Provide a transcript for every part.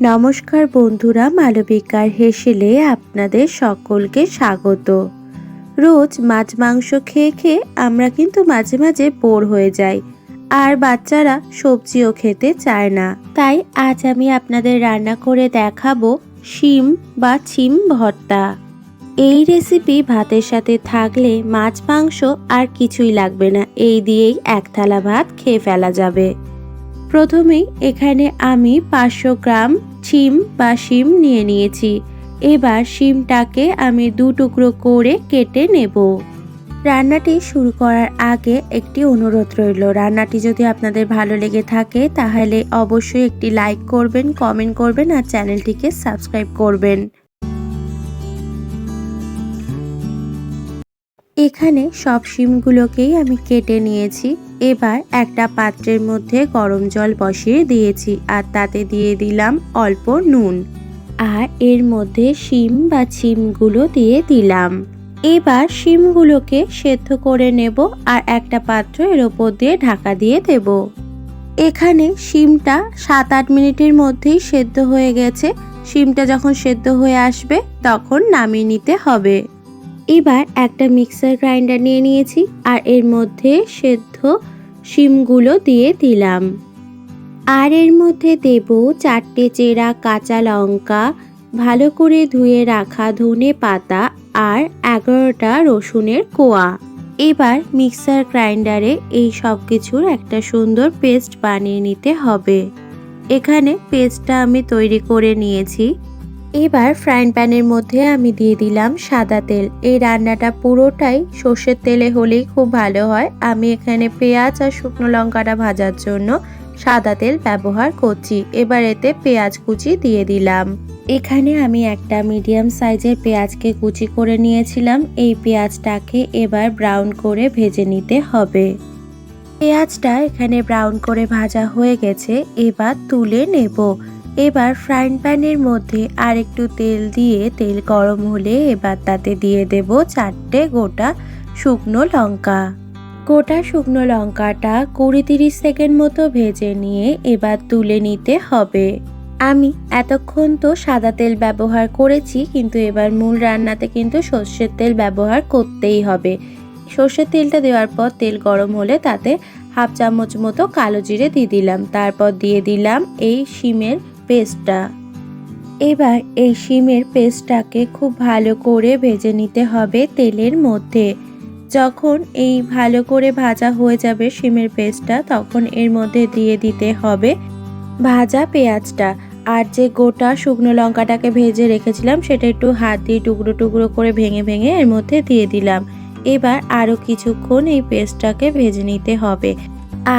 নমস্কার বন্ধুরা, মালবিকার হেসেলে আপনাদের সকলকে স্বাগত। রোজ মাছ মাংস খেয়ে খেয়ে আমরা কিন্তু মাঝে মাঝে বোর হয়ে যাই, আর বাচ্চারা সবজিও খেতে চায় না। তাই আজ আমি আপনাদের রান্না করে দেখাবো শিম বা ছিম ভর্তা। এই রেসিপি ভাতের সাথে থাকলে মাছ মাংস আর কিছুই লাগবে না, এই দিয়েই এক থালা ভাত খেয়ে ফেলা যাবে। প্রথমেই এখানে আমি 500 গ্রাম ছিম বা শিম নিয়ে নিয়েছি। এবার শিমটাকে আমি 2 টুকরো করে কেটে নেব। রান্নাটি শুরু করার আগে একটি অনুরোধ রইল, রান্নাটি যদি আপনাদের ভালো লেগে থাকে তাহলে অবশ্যই একটি লাইক করবেন, কমেন্ট করবেন আর চ্যানেলটিকে সাবস্ক্রাইব করবেন। এখানে সব শিমগুলোকেই আমি কেটে নিয়েছি। এবার একটা পাত্রের মধ্যে গরম জল বসিয়ে দিয়েছি আর তাতে দিয়ে দিলাম অল্প নুন, আর এর মধ্যে শিম বা ছিমগুলো দিয়ে দিলাম। এবার শিমগুলোকে সেদ্ধ করে নেব আর একটা পাত্র এর ওপর দিয়ে ঢাকা দিয়ে দেব। এখানে শিমটা 7-8 মিনিটের মধ্যেই সেদ্ধ হয়ে গেছে। শিমটা যখন সেদ্ধ হয়ে আসবে তখন নামিয়ে নিতে হবে। এবার একটা মিক্সার গ্রাইন্ডার নিয়ে নিয়েছি আর এর মধ্যে সেদ্ধ শিমগুলো দিয়ে দিলাম, আর এর মধ্যে দেব 4টে চেরা কাঁচা লঙ্কা, ভালো করে ধুয়ে রাখা ধনে পাতা আর 11টা রসুনের কোয়া। এবার মিক্সার গ্রাইন্ডারে এই সব কিছুর একটা সুন্দর পেস্ট বানিয়ে নিতে হবে। এখানে পেস্টটা আমি তৈরি করে নিয়েছি। এবার ফ্রাইং প্যানের মধ্যে আমি দিয়ে দিলাম সাদা তেল। এই রান্নাটা পুরোটাই সর্ষের তেলে হলেই খুব ভালো হয়। আমি এখানে পেঁয়াজ আর শুকনো লঙ্কাটা ভাজার জন্য সাদা তেল ব্যবহার করছি। এবার এতে পেঁয়াজ কুচি দিয়ে দিলাম। এখানে আমি একটা মিডিয়াম সাইজের পেঁয়াজকে কুচি করে নিয়েছিলাম। এই পেঁয়াজটাকে এবার ব্রাউন করে ভেজে নিতে হবে। পেঁয়াজটা এখানে ব্রাউন করে ভাজা হয়ে গেছে, এবার তুলে নেব। এবার ফ্রাইং প্যানের মধ্যে আর একটু তেল দিয়ে তেল গরম হলে এবার তাতে দিয়ে দেব 4টে গোটা শুকনো লঙ্কা। গোটা শুকনো লঙ্কাটা 20-30 সেকেন্ড মতো ভেজে নিয়ে এবার তুলে নিতে হবে। আমি এতক্ষণ তো সাদা তেল ব্যবহার করেছি, কিন্তু এবার মূল রান্নাতে কিন্তু সর্ষের তেল ব্যবহার করতেই হবে। সর্ষের তেলটা দেওয়ার পর তেল গরম হলে তাতে 1/2 চামচ মতো কালো জিরে দিয়ে দিলাম। তারপর দিয়ে দিলাম এই শিমের পেস্টটা। এবার এই শিমের পেস্টটাকে খুব ভালো করে ভেজে নিতে হবে তেলের মধ্যে। যখন এই ভালো করে ভাজা হয়ে যাবে শিমের পেস্টটা, তখন এর মধ্যে দিয়ে দিতে হবে ভাজা পেঁয়াজটা। আর যে গোটা শুকনো লঙ্কাটাকে ভেজে রেখেছিলাম সেটা একটু হাত দিয়ে টুকরো টুকরো করে ভেঙে ভেঙে এর মধ্যে দিয়ে দিলাম। এবার আরও কিছুক্ষণ এই পেস্টটাকে ভেজে নিতে হবে।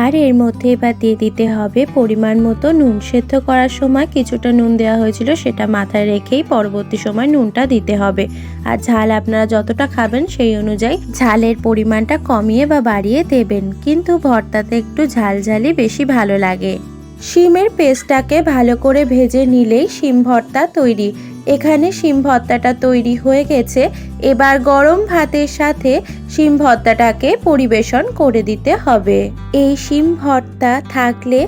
আর এর মধ্যে এবার দিয়ে দিতে হবে পরিমাণ মতো নুন। সেদ্ধ করার সময় কিছুটা নুন দেওয়া হয়েছিল, সেটা মাথায় রেখেই পরবর্তী সময় নুনটা দিতে হবে। আর ঝাল আপনারা যতটা খাবেন সেই অনুযায়ী ঝালের পরিমাণটা কমিয়ে বা বাড়িয়ে দেবেন, কিন্তু ভর্তাতে একটু ঝালঝালি বেশি ভালো লাগে। শিমের পেস্টটাকে ভালো করে ভেজে নিলেই শিম ভর্তা তৈরি। এখানে শিম ভর্তাটা তৈরি হয়ে গেছে। এবার গরম ভাতের সাথে শিম ভর্তাটাকে পরিবেশন করে দিতে হবে। এই শিম ভর্তা থাকলে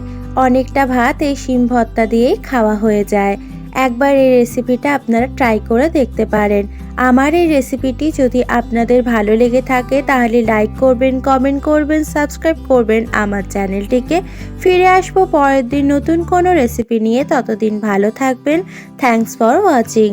অনেকটা ভাত এই শিম ভর্তা দিয়েই খাওয়া হয়ে যায়। একবার এই রেসিপিটা আপনারা ট্রাই করে দেখতে পারেন। আমার এই রেসিপিটি যদি আপনাদের ভালো লেগে থাকে তাহলে লাইক করবেন, কমেন্ট করবেন, সাবস্ক্রাইব করবেন আমার চ্যানেলটিকে। ফিরে আসবো পরের দিন নতুন কোনো রেসিপি নিয়ে। ততদিন ভালো থাকবেন। Thanks for watching.